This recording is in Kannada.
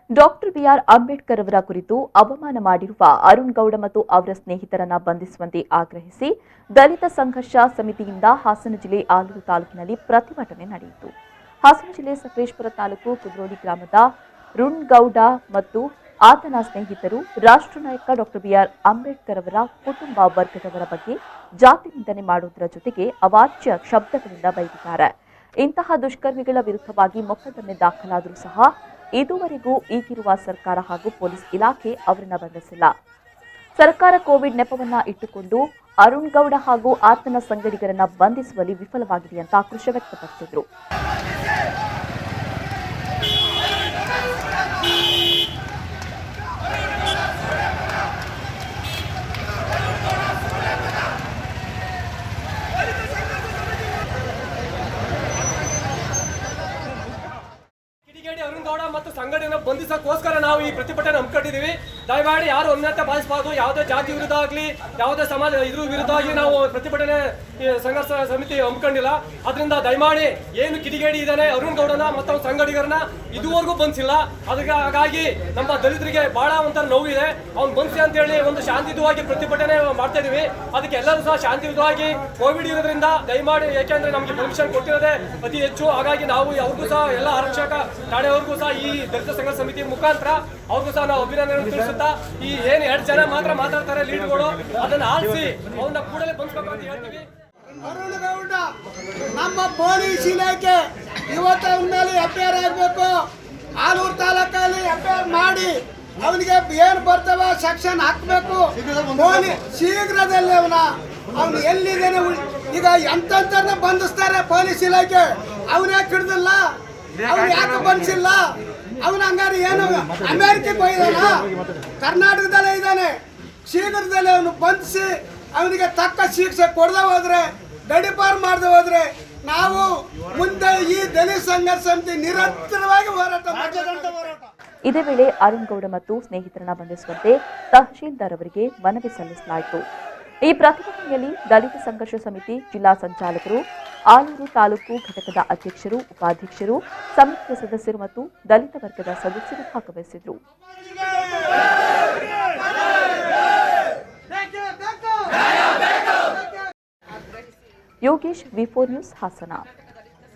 ಡಾಕ್ಟರ್ ಬಿಆರ್ ಅಂಬೇಡ್ಕರ್ ಅವರ ಕುರಿತು ಅವಮಾನ ಮಾಡಿರುವ ಅರುಣ್ ಗೌಡ ಮತ್ತು ಅವರ ಸ್ನೇಹಿತರನ್ನ ಬಂಧಿಸುವಂತೆ ಆಗ್ರಹಿಸಿ ದಲಿತ ಸಂಘರ್ಷ ಸಮಿತಿಯಿಂದ ಹಾಸನ ಜಿಲ್ಲೆ ಆಲೂರು ತಾಲೂಕಿನಲ್ಲಿ ಪ್ರತಿಭಟನೆ ನಡೆಯಿತು. ಹಾಸನ ಜಿಲ್ಲೆ ಸಕಲೇಶಪುರ ತಾಲೂಕು ಕುದ್ರೋಳಿ ಗ್ರಾಮದ ಅರುಣ್ ಗೌಡ ಮತ್ತು ಆತನ ಸ್ನೇಹಿತರು ರಾಷ್ಟ್ರ ನಾಯಕ ಡಾಕ್ಟರ್ ಬಿಆರ್ ಅಂಬೇಡ್ಕರ್ ಅವರ ಕುಟುಂಬ ವರ್ಗದವರ ಬಗ್ಗೆ ಜಾತಿ ನಿಂದನೆ ಮಾಡುವುದರ ಜೊತೆಗೆ ಅವಾಚ್ಯ ಶಬ್ದಗಳಿಂದ ಬೈದಿದ್ದಾರೆ. ಇಂತಹ ದುಷ್ಕರ್ಮಿಗಳ ವಿರುದ್ಧವಾಗಿ ಮೊಕದ್ದಮೆ ದಾಖಲಾದರೂ ಸಹ ಇದುವರೆಗೂ ಈಗಿರುವ ಸರ್ಕಾರ ಹಾಗೂ ಪೊಲೀಸ್ ಇಲಾಖೆ ಅವರನ್ನ ಬಂಧಿಸಿಲ್ಲ. ಸರ್ಕಾರ ಕೋವಿಡ್ ನೆಪವನ್ನ ಇಟ್ಟುಕೊಂಡು ಅರುಣ್ ಗೌಡ ಹಾಗೂ ಆತನ ಸಂಗಡಿಗರನ್ನ ಬಂಧಿಸುವಲ್ಲಿ ವಿಫಲವಾಗಿದೆ ಅಂತ ಆಕ್ರೋಶ ವ್ಯಕ್ತಪಡಿಸಿದರು. ಅರುಣ್ ಗೌಡ ಮತ್ತು ಸಂಘಟನೆ ಬಂಧಿಸೋಕ್ಕೋಸ್ಕರ ನಾವು ಈ ಪ್ರತಿಭಟನೆ ಹಮ್ಮಿಕೊಂಡಿದ್ದೀವಿ. ದಯಮಾಡಿ ಯಾರು ಉನ್ನತ ಭಾವಿಸಬಾರ್ದು. ಯಾವುದೇ ಜಾತಿ ವಿರುದ್ಧ ಆಗಲಿ ಯಾವುದೇ ಸಮಾಜ ಇದ್ರ ವಿರುದ್ಧವಾಗಿ ನಾವು ಪ್ರತಿಭಟನೆ ಸಂಘರ್ಷ ಸಮಿತಿ ಹಮ್ಮಿಕೊಂಡಿಲ್ಲ. ಅದರಿಂದ ದಯಮಾಡಿ ಏನು ಕಿಡಿಗೇಡಿ ಇದ್ದಾನೆ ಅರುಣ್ ಗೌಡನ ಮತ್ತು ಅವ್ರ ಸಂಘಟಿಗರನ್ನ ಇದುವರೆಗೂ ಬಂಧಿಸಿಲ್ಲ. ಹಾಗಾಗಿ ನಮ್ಮ ದಲಿತರಿಗೆ ಬಹಳ ಒಂಥರ ನೋವಿದೆ. ಅವ್ನು ಬಂಧಿಸಿ ಅಂತ ಹೇಳಿ ಒಂದು ಶಾಂತಿಯುತವಾಗಿ ಪ್ರತಿಭಟನೆ ಮಾಡ್ತಾ ಇದೀವಿ. ಅದಕ್ಕೆ ಎಲ್ಲರೂ ಸಹ ಶಾಂತಿಯುತವಾಗಿ ಕೋವಿಡ್ ಇರೋದ್ರಿಂದ ದಯಮಾಡಿ, ಯಾಕೆಂದ್ರೆ ನಮಗೆ ಪರ್ಮಿಷನ್ ಕೊಟ್ಟಿರೋದೇ ಅತಿ ಹೆಚ್ಚು. ಹಾಗಾಗಿ ನಾವು ಅವ್ರಿಗೂ ಸಹ ಎಲ್ಲ ಆರಕ್ಷಕ ಠಾಣೆಯವ್ರಿಗೂ ಸಹ ಈ ದಲಿತ ಸಂಘರ್ಷ ಸಮಿತಿ ಮುಖಾಂತರ ಅವ್ರಿಗೂ ಸಹ ನಾವು ಅಭಿನಂದನೆ ತಿಳಿಸುತ್ತಾ, ಈ ಏನು 2 ಜನ ಮಾತ್ರ ಮಾತಾಡ್ತಾರೆ ಲೀಡ್ಗಳು, ಅದನ್ನ ಆಲಿಸಿ ಅವನ್ನ ಕೂಡಲೇ ಬಂಧಿಸಬೇಕು ಅಂತ ಹೇಳ್ತೀವಿ. ಅರುಣ್ ಗೌಡ ನಮ್ಮ ಪೊಲೀಸ್ ಇಲಾಖೆ ಇವತ್ತು ಅವನ ಮೇಲೆ ಎಫ್ಐಆರ್ ಆಗಬೇಕು. ಆಲೂರು ತಾಲೂಕಲ್ಲಿ ಎಫ್ಐಆರ್ ಮಾಡಿ ಅವನಿಗೆ ಏನು ಬರ್ತವ ಸೆಕ್ಷನ್ ಹಾಕಬೇಕು ಶೀಘ್ರದಲ್ಲಿ. ಅವನು ಎಲ್ಲಿದ್ದೇನೆ ಈಗ ಎಂತಂತರನ್ನ ಬಂಧಿಸ್ತಾರೆ ಪೊಲೀಸ್ ಇಲಾಖೆ. ಅವನ್ಯಾಕೆ ಹಿಡಿದಿಲ್ಲ, ಅವ್ನು ಯಾಕೆ ಬಂಧಿಸಿಲ್ಲ? ಅವನ ಹಂಗಾರೆ ಏನು ಅಮೆರಿಕಕ್ಕೆ ಹೋಗಿದಾನ? ಕರ್ನಾಟಕದಲ್ಲೇ ಇದ್ದಾನೆ. ಶೀಘ್ರದಲ್ಲಿ ಅವನು ಬಂಧಿಸಿ ಅವನಿಗೆ ತಕ್ಕ ಶಿಕ್ಷೆ ಕೊಡದೆ ಹೋದ್ರೆ, ಗಡಿಪಾರು ಮಾಡದೆ ಹೋದ್ರೆ ನಾವು ಮುಂದೆ ಈ ದಲಿತ ಸಂಘರ್ಷ ಸಮಿತಿ ನಿರಂತರವಾಗಿ ಹೋರಾಟ ಮಾಡ್ತೀವಿ. ಇದೇ ವೇಳೆ ಅರುಣ್ ಗೌಡ ಮತ್ತು ಸ್ನೇಹಿತರನ್ನ ಬಂಧಿಸುವಂತೆ ತಹಶೀಲ್ದಾರ್ ಅವರಿಗೆ ಮನವಿ ಸಲ್ಲಿಸಲಾಯಿತು. ಈ ಪ್ರತಿಭಟನೆಯಲ್ಲಿ ದಲಿತ ಸಂಘರ್ಷ ಸಮಿತಿ ಜಿಲ್ಲಾ ಸಂಚಾಲಕರು, ಆಲೂರು ತಾಲೂಕು ಘಟಕದ ಅಧ್ಯಕ್ಷರು, ಉಪಾಧ್ಯಕ್ಷರು, ಸಮಿತಿಯ ಸದಸ್ಯರು ಮತ್ತು ದಲಿತ ವರ್ಗದ ಸದಸ್ಯರು ಭಾಗವಹಿಸಿದರು. ಯೋಗೇಶ್, ವಿ4 ನ್ಯೂಸ್, ಹಾಸನ.